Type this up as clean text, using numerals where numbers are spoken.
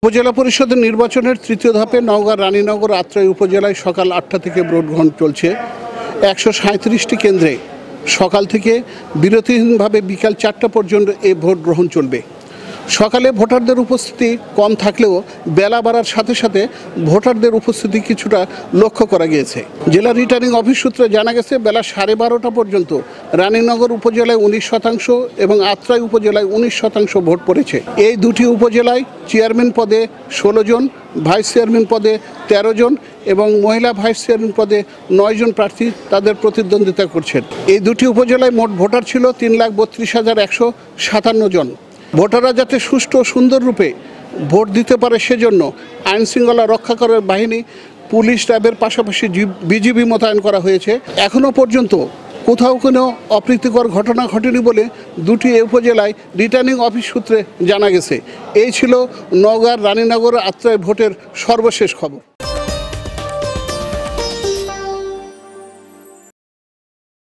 উপজেলা পরিষদের নির্বাচনের তৃতীয় ধাপে নওগাঁ রানীনগর আত্রাই উপজেলায় সকাল ৮টা থেকে ভোট গ্রহণ চলছে। ১৩৭টি কেন্দ্রে সকাল থেকে বিরতিহীনভাবে বিকাল ৪টা পর্যন্ত এই ভোট গ্রহণ চলবে। সকালে ভোটারদের উপস্থিতি কম থাকলেও বেলা বাড়ার সাথে সাথে ভোটারদের উপস্থিতি কিছুটা লক্ষ্য করা গিয়েছে। জেলা রিটার্নিং অফিস সূত্রে জানা গেছে বেলা 12:30 পর্যন্ত রানীনগর উপজেলায় 19% এবং আত্রাই উপজেলায় 19% ভোট পড়েছে। এই দুটি উপজেলায় চেয়ারম্যান পদে 16 জন, ভাইস চেয়ারম্যান পদে 13 জন এবং মহিলা ভাইস চেয়ারম্যান পদে 9 জন প্রার্থী তাদের প্রতিদ্বন্দ্বিতা করছেন। এই দুটি উপজেলায় মোট ভোটার ছিল 3,32,157 জন। ভোটাররা যাতে সুষ্ঠু ও সুন্দর রূপে ভোট দিতে পারে সেজন্য আইনশৃঙ্খলা রক্ষা করার বাহিনী, পুলিশ, র্যাবের পাশাপাশি বিজিবি মোতায়েন করা হয়েছে। এখনও পর্যন্ত কোথাও কোনো অপ্রীতিকর ঘটনা ঘটেনি বলে দুটি উপজেলায় রিটার্নিং অফিস সূত্রে জানা গেছে। এই ছিল নওগাঁর রানীনগর আত্রাই ভোটের সর্বশেষ খবর।